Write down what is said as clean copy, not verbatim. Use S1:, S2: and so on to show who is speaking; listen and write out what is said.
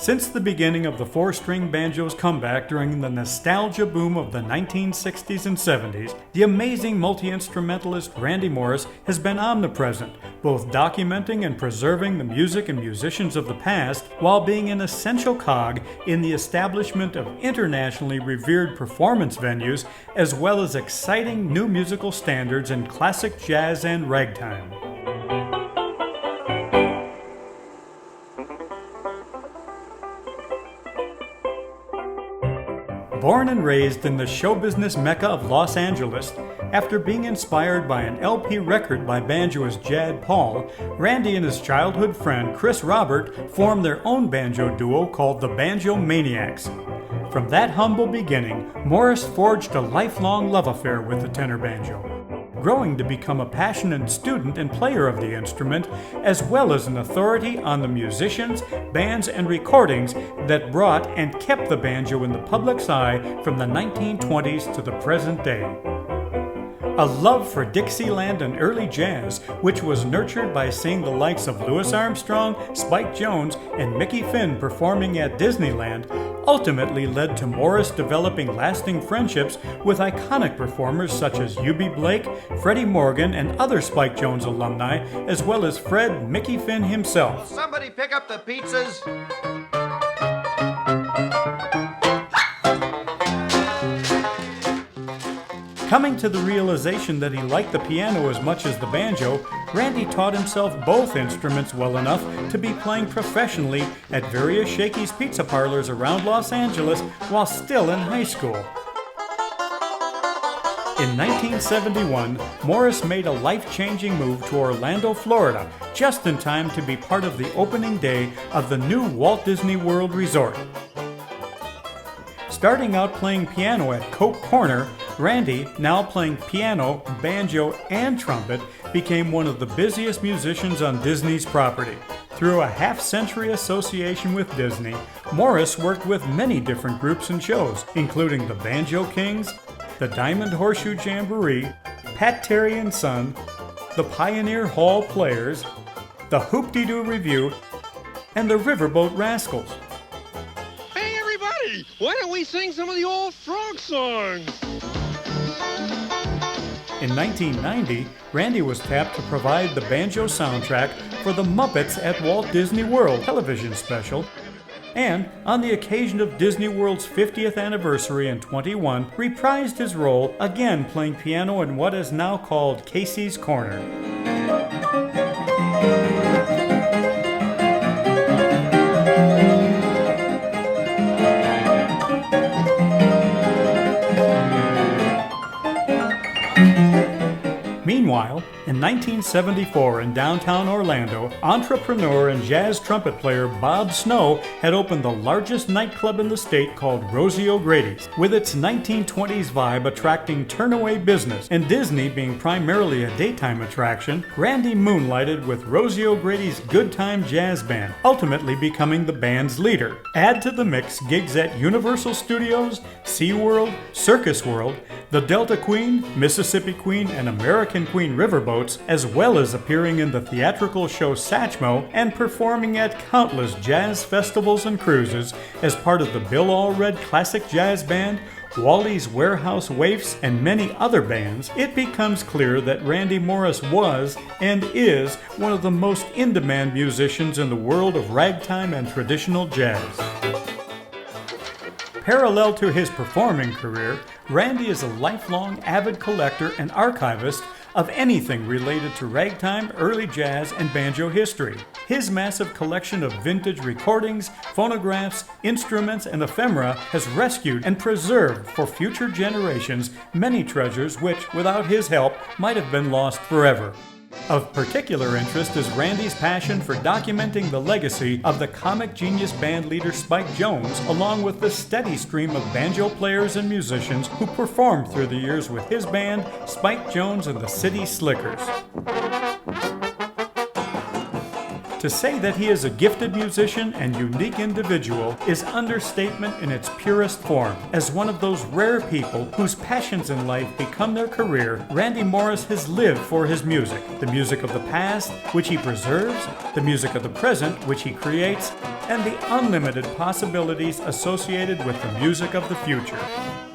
S1: Since the beginning of the four-string banjo's comeback during the nostalgia boom of the 1960s and 70s, the amazing multi-instrumentalist Randy Morris has been omnipresent, both documenting and preserving the music and musicians of the past while being an essential cog in the establishment of internationally revered performance venues, as well as exciting new musical standards in classic jazz and ragtime. Born and raised in the show business mecca of Los Angeles, after being inspired by an LP record by banjoist Jad Paul, Randy and his childhood friend Chris Robert formed their own banjo duo called the Banjo Maniacs. From that humble beginning, Morris forged a lifelong love affair with the tenor banjo, growing to become a passionate student and player of the instrument, as well as an authority on the musicians, bands, and recordings that brought and kept the banjo in the public's eye from the 1920s to the present day. A love for Dixieland and early jazz, which was nurtured by seeing the likes of Louis Armstrong, Spike Jones, and Mickey Finn performing at Disneyland, ultimately led to Morris developing lasting friendships with iconic performers such as U.B. Blake, Freddie Morgan, and other Spike Jones alumni, as well as Fred Mickey Finn himself.
S2: Somebody pick up the pizzas.
S1: Coming to the realization that he liked the piano as much as the banjo, Randy taught himself both instruments well enough to be playing professionally at various Shakey's pizza parlors around Los Angeles while still in high school. In 1971, Morris made a life-changing move to Orlando, Florida, just in time to be part of the opening day of the new Walt Disney World Resort. Starting out playing piano at Coke Corner, Randy, now playing piano, banjo, and trumpet, became one of the busiest musicians on Disney's property. Through a half-century association with Disney, Morris worked with many different groups and shows, including the Banjo Kings, the Diamond Horseshoe Jamboree, Pat Terry and Son, the Pioneer Hall Players, the Hoop-Dee-Doo Review, and the Riverboat Rascals.
S3: Hey everybody, why don't we sing some of the old frog songs?
S1: In 1990, Randy was tapped to provide the banjo soundtrack for the Muppets at Walt Disney World television special, and on the occasion of Disney World's 50th anniversary in 21, reprised his role, again playing piano in what is now called Casey's Corner. Meanwhile, in 1974 in downtown Orlando, entrepreneur and jazz trumpet player Bob Snow had opened the largest nightclub in the state called Rosie O'Grady's, with its 1920s vibe attracting turn-away business, and Disney being primarily a daytime attraction. Randy moonlighted with Rosie O'Grady's Good Time Jazz Band, ultimately becoming the band's leader. Add to the mix gigs at Universal Studios, SeaWorld, Circus World, the Delta Queen, Mississippi Queen, and American Queen riverboats, as well as appearing in the theatrical show Satchmo and performing at countless jazz festivals and cruises as part of the Bill Allred Classic Jazz Band, Wally's Warehouse Waifs, and many other bands, it becomes clear that Randy Morris was and is one of the most in-demand musicians in the world of ragtime and traditional jazz. Parallel to his performing career, Randy is a lifelong avid collector and archivist of anything related to ragtime, early jazz, and banjo history. His massive collection of vintage recordings, phonographs, instruments, and ephemera has rescued and preserved for future generations many treasures which, without his help, might have been lost forever. Of particular interest is Randy's passion for documenting the legacy of the comic genius band leader Spike Jones, along with the steady stream of banjo players and musicians who performed through the years with his band, Spike Jones and the City Slickers. To say that he is a gifted musician and unique individual is understatement in its purest form. As one of those rare people whose passions in life become their career, Randy Morris has lived for his music. The music of the past, which he preserves, the music of the present, which he creates, and the unlimited possibilities associated with the music of the future.